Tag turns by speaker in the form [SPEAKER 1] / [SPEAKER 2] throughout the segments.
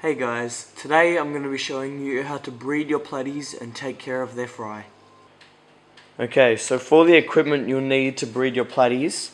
[SPEAKER 1] Hey guys, today I'm going to be showing you how to breed your platies and take care of their fry. Okay, so for the equipment you'll need to breed your platies,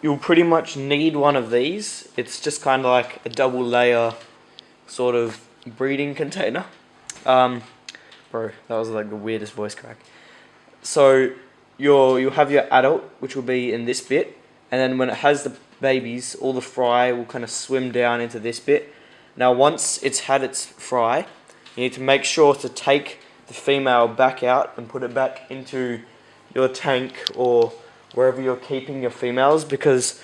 [SPEAKER 1] you'll pretty much need one of these. It's just kind of like a double layer sort of breeding container. Bro, that was like the weirdest voice crack. So you'll have your adult, which will be in this bit, and then when it has the babies, all the fry will kind of swim down into this bit. Now once it's had its fry, you need to make sure to take the female back out and put it back into your tank or wherever you're keeping your females, because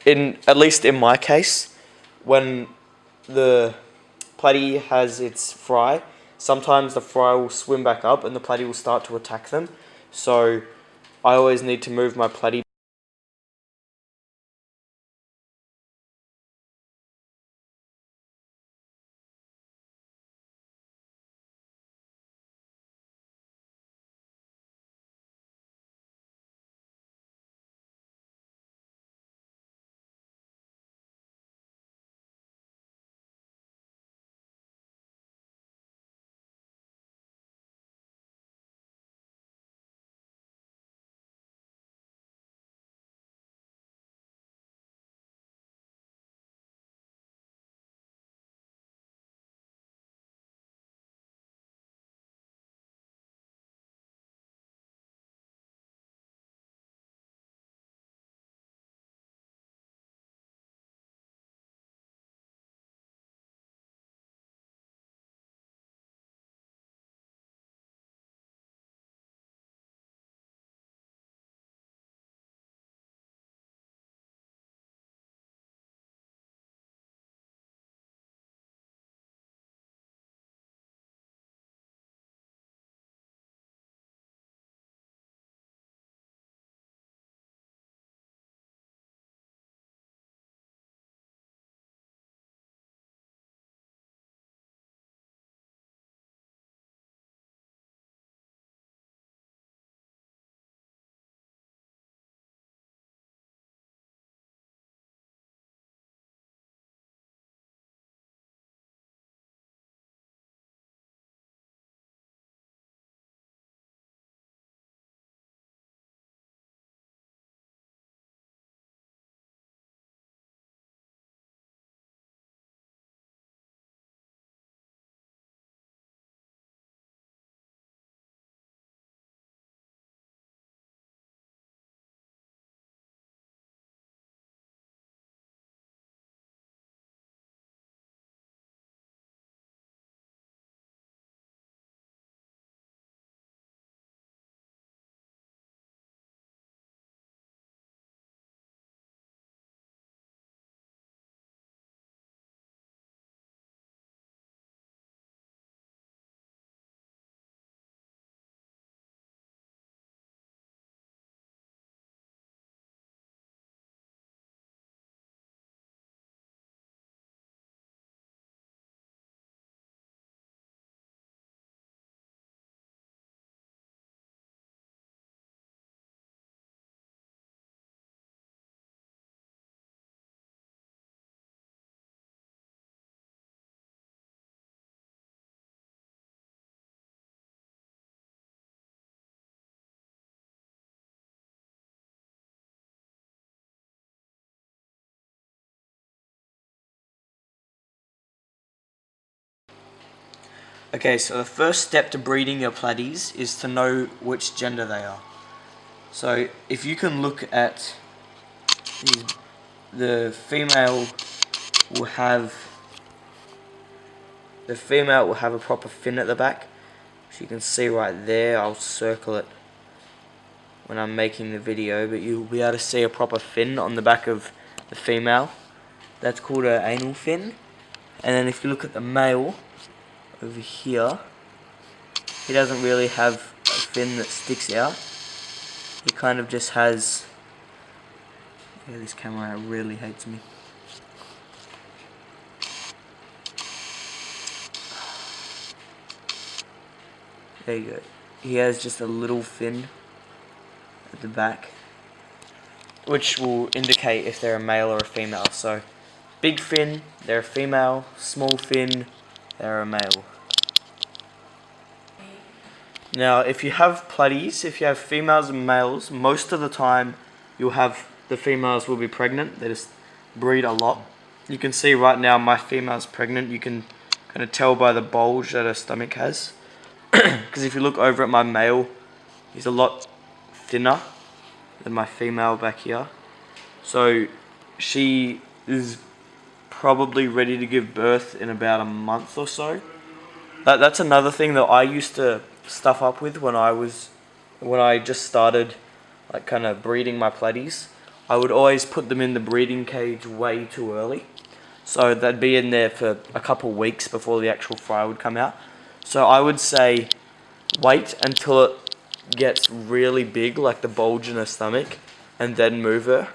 [SPEAKER 1] at least in my case, when the platy has its fry, sometimes the fry will swim back up and the platy will start to attack them. So I always need to move my platy. Okay, so the first step to breeding your platies is to know which gender they are. So if you can look at these, the female will have a proper fin at the back. So you can see right there, I'll circle it when I'm making the video, but you'll be able to see a proper fin on the back of the female. That's called an anal fin. And then if you look at the male over here, he doesn't really have a fin that sticks out. He kind of just has... Yeah, this camera really hates me. There you go. He has just a little fin at the back, which will indicate if they're a male or a female. So big fin, they're a female. Small fin, they're a male. Now, if you have platies, if you have females and males, most of the time you'll have the females will be pregnant. They just breed a lot. You can see right now my female's pregnant. You can kind of tell by the bulge that her stomach has. Because if you look over at my male, he's a lot thinner than my female back here. So she is probably ready to give birth in about a month or so. That's another thing that I used to stuff up with when I just started like kind of breeding my platies. I would always put them in the breeding cage way too early, so they'd be in there for a couple weeks before the actual fry would come out. So I would say wait until it gets really big, like the bulge in her stomach, and then move her.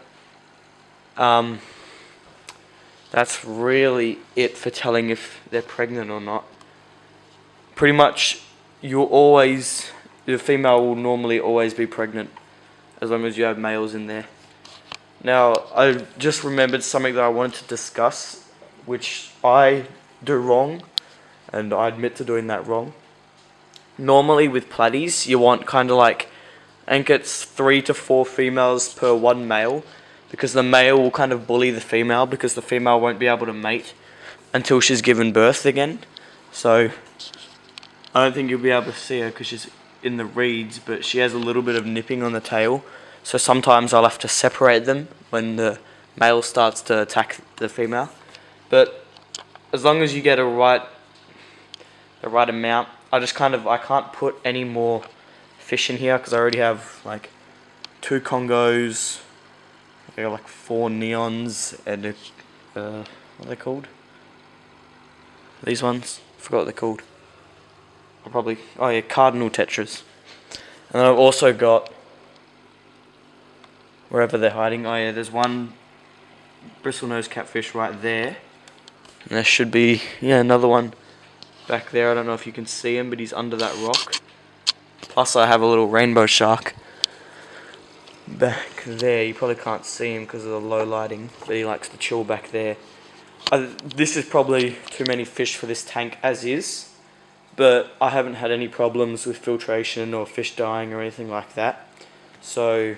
[SPEAKER 1] That's really it for telling if they're pregnant or not. Pretty much the female will normally always be pregnant as long as you have males in there. Now, I just remembered something that I wanted to discuss, which I do wrong, and I admit to doing that wrong. Normally with platies, you want kind of like, I think it's 3 to 4 females per one male, because the male will kind of bully the female, because the female won't be able to mate until she's given birth again. So I don't think you'll be able to see her because she's in the reeds, but she has a little bit of nipping on the tail. So sometimes I'll have to separate them when the male starts to attack the female. But as long as you get the right amount, I can't put any more fish in here because I already have like 2 Congos, I got like 4 neons, and what are they called? These ones? I forgot what they're called. Oh yeah, cardinal tetras. And then I've also got, wherever they're hiding, oh yeah, there's one bristlenose catfish right there. And there should be, yeah, another one back there. I don't know if you can see him, but he's under that rock. Plus I have a little rainbow shark back there. You probably can't see him because of the low lighting, but he likes to chill back there. This is probably too many fish for this tank as is, but I haven't had any problems with filtration or fish dying or anything like that. So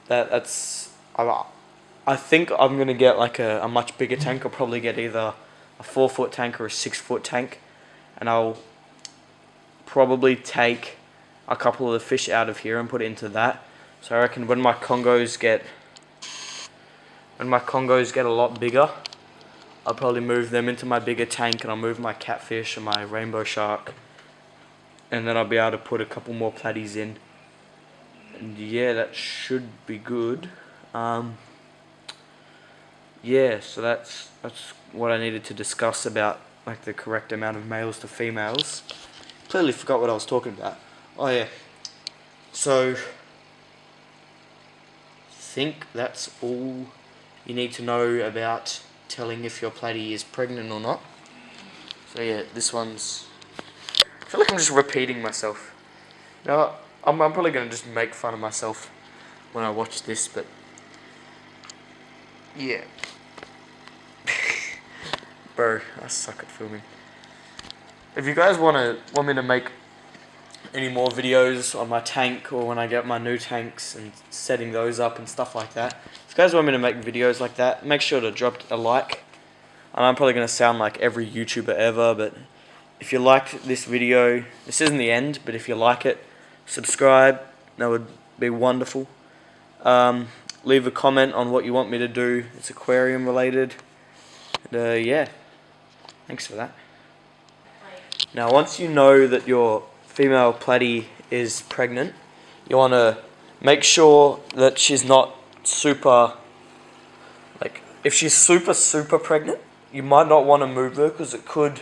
[SPEAKER 1] that's I think I'm going to get like a much bigger tank. I'll probably get either a 4-foot tank or a 6-foot tank, and I'll probably take a couple of the fish out of here and put it into that. So I reckon when my Congos get a lot bigger, I'll probably move them into my bigger tank, and I'll move my catfish and my rainbow shark, and then I'll be able to put a couple more platies in. And yeah, that should be good. Yeah, so that's what I needed to discuss about like the correct amount of males to females. Clearly forgot what I was talking about. Oh yeah. So I think that's all you need to know about telling if your platy is pregnant or not. So yeah, this one's, I feel like I'm just repeating myself. Now I'm probably going to just make fun of myself when I watch this, but yeah. Bro, I suck at filming. If you guys want me to make any more videos on my tank, or when I get my new tanks and setting those up and stuff like that, if you guys want me to make videos like that, make sure to drop a like. And I'm probably going to sound like every YouTuber ever, but if you liked this video, this isn't the end, but if you like it, subscribe. That would be wonderful. Leave a comment on what you want me to do. It's aquarium related. And yeah, thanks for that. Now once you know that your female platy is pregnant, you want to make sure that she's not super, like if she's super pregnant, you might not want to move her because it could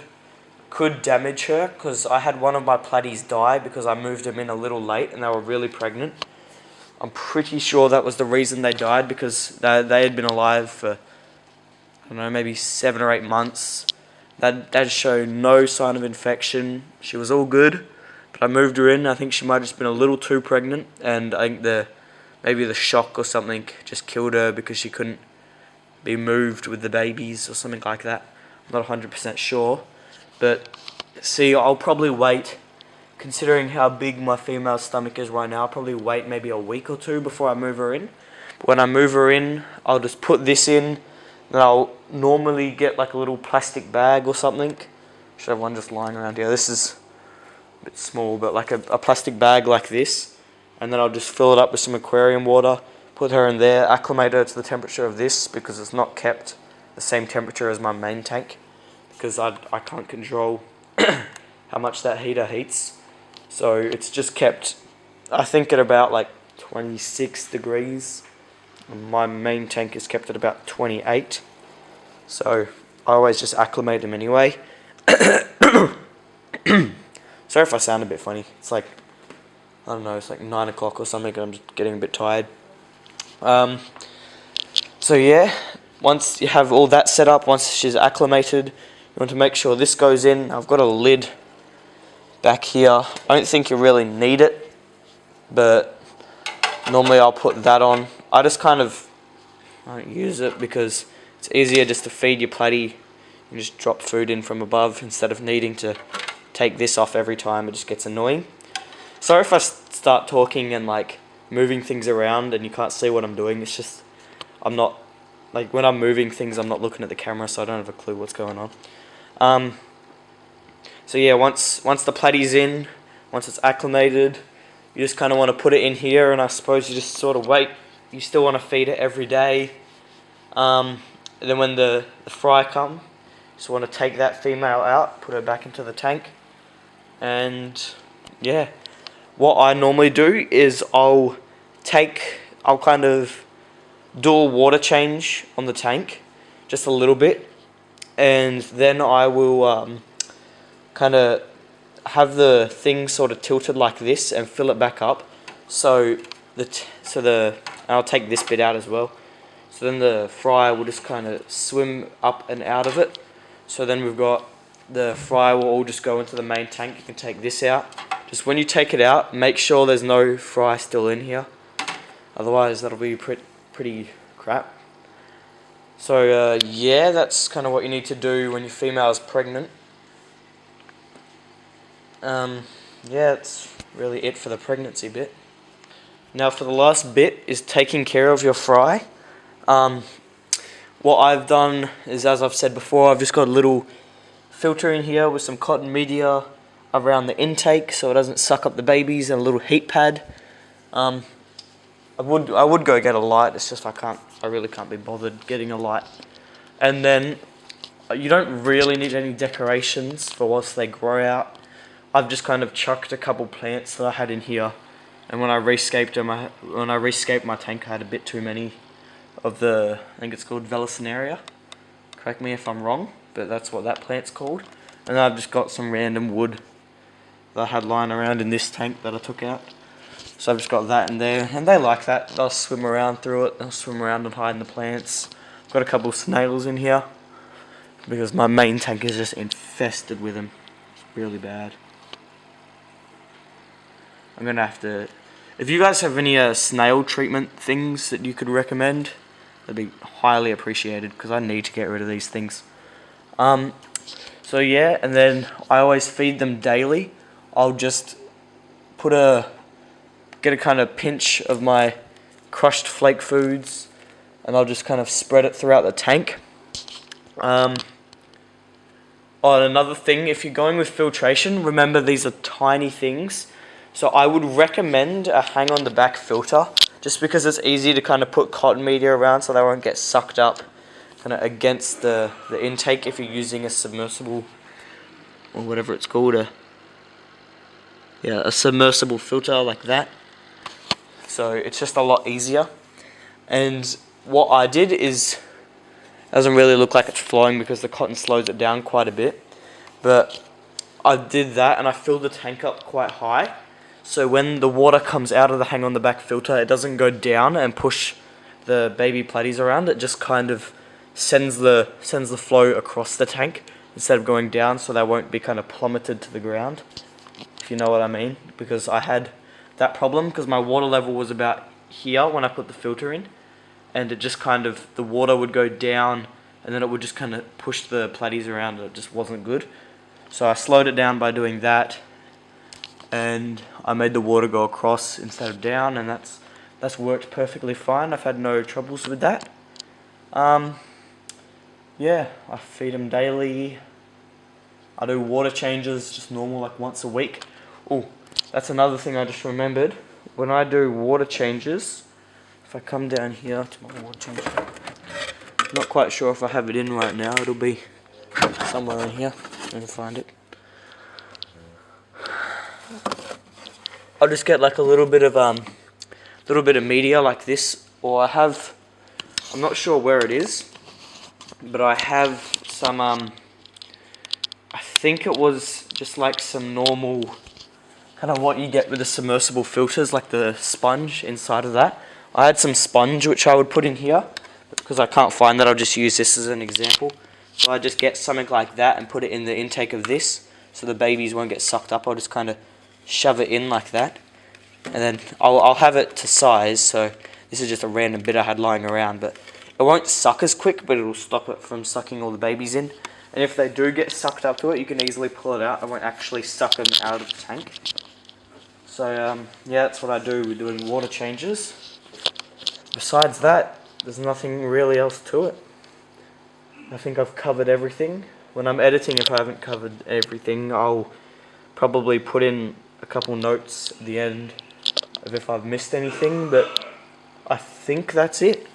[SPEAKER 1] damage her, because I had one of my platies die because I moved them in a little late and they were really pregnant. I'm pretty sure that was the reason they died, because they had been alive for, I don't know, maybe 7 or 8 months. They'd show no sign of infection. She was all good, but I moved her in. I think she might have just been a little too pregnant, and I think maybe the shock or something just killed her because she couldn't be moved with the babies or something like that. I'm not 100% sure, but see, I'll probably wait, considering how big my female's stomach is right now, I'll probably wait maybe a week or two before I move her in. But when I move her in, I'll just put this in, then I'll normally get like a little plastic bag or something. Should have one just lying around here. This is a bit small, but like a plastic bag like this, and then I'll just fill it up with some aquarium water, put her in there, acclimate her to the temperature of this, because it's not kept the same temperature as my main tank, because I can't control how much that heater heats. So it's just kept, I think, at about like 26 degrees. My main tank is kept at about 28. So I always just acclimate them anyway. Sorry if I sound a bit funny. It's like, I don't know, it's like 9 o'clock or something and I'm just getting a bit tired. So yeah, once you have all that set up, once she's acclimated, you want to make sure this goes in. I've got a lid back here. I don't think you really need it, but normally I'll put that on. I just kind of, I don't use it because it's easier just to feed your platy and just drop food in from above instead of needing to take this off every time. It just gets annoying. Sorry if I start talking and like moving things around and you can't see what I'm doing. It's just, I'm not, like when I'm moving things, I'm not looking at the camera, so I don't have a clue what's going on. So yeah, once the platy's in, once it's acclimated, you just kind of want to put it in here, and I suppose you just sort of wait. You still want to feed it every day. And then when the fry come, you just want to take that female out, put her back into the tank, and yeah. What I normally do is I'll kind of do a water change on the tank, just a little bit, and then I will kind of have the thing sort of tilted like this and fill it back up. So I'll take this bit out as well. So then the fryer will just kind of swim up and out of it. So then we've got the fryer will all just go into the main tank. You can take this out. Just when you take it out, make sure there's no fry still in here. Otherwise, that'll be pretty crap. So yeah, that's kind of what you need to do when your female is pregnant. Yeah, that's really it for the pregnancy bit. Now for the last bit is taking care of your fry. What I've done is, as I've said before, I've just got a little filter in here with some cotton media around the intake so it doesn't suck up the babies, and a little heat pad. I would go get a light, it's just I really can't be bothered getting a light. And then you don't really need any decorations for whilst they grow out. I've just kind of chucked a couple plants that I had in here, and when I rescaped my tank, I had a bit too many of the, I think it's called Velocinaria. Correct me if I'm wrong, but that's what that plant's called. And then I've just got some random wood that I had lying around in this tank that I took out. So I've just got that in there, and they like that. They'll swim around through it, they'll swim around and hide in the plants. I've got a couple of snails in here, because my main tank is just infested with them. It's really bad. I'm going to have to, if you guys have any snail treatment things that you could recommend, that'd be highly appreciated, because I need to get rid of these things. So yeah, and then I always feed them daily. I'll just get a kind of pinch of my crushed flake foods, and I'll just kind of spread it throughout the tank. Oh, and another thing, if you're going with filtration, remember these are tiny things. So I would recommend a hang on the back filter, just because it's easy to kind of put cotton media around so they won't get sucked up kind of against the intake if you're using a submersible, or whatever it's called, a submersible filter like that. So it's just a lot easier. And what I did is, it doesn't really look like it's flowing because the cotton slows it down quite a bit, but I did that and I filled the tank up quite high. So when the water comes out of the hang on the back filter, it doesn't go down and push the baby platies around. It just kind of sends the flow across the tank instead of going down, so they won't be kind of plummeted to the ground, if you know what I mean. Because I had that problem because my water level was about here when I put the filter in, and it just kind of, the water would go down and then it would just kind of push the platies around, and it just wasn't good. So I slowed it down by doing that, and I made the water go across instead of down, and that's worked perfectly fine. I've had no troubles with that. Yeah, I feed them daily. I do water changes, just normal, like once a week. Oh, that's another thing I just remembered. When I do water changes, if I come down here to my water change, not quite sure if I have it in right now. It'll be somewhere in here. I can find it. I'll just get like a little bit of media like this, or I have, I'm not sure where it is, but I have some I think it was just like some normal, kind of what you get with the submersible filters, like the sponge inside of that. I had some sponge which I would put in here, because I can't find that. I'll just use this as an example. So I just get something like that and put it in the intake of this, so the babies won't get sucked up. I'll just kind of shove it in like that, and then I'll have it to size. So this is just a random bit I had lying around, but it won't suck as quick, but it'll stop it from sucking all the babies in. And if they do get sucked up to it, you can easily pull it out. It won't actually suck them out of the tank. So yeah, that's what I do with doing water changes. Besides that, there's nothing really else to it. I think I've covered everything. When I'm editing, if I haven't covered everything, I'll probably put in a couple notes at the end of if I've missed anything, but I think that's it.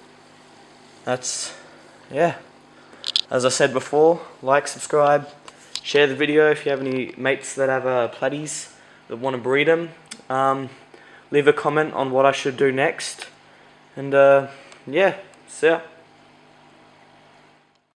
[SPEAKER 1] Yeah. As I said before, like, subscribe, share the video if you have any mates that have platies that want to breed them. Leave a comment on what I should do next. And yeah, see ya.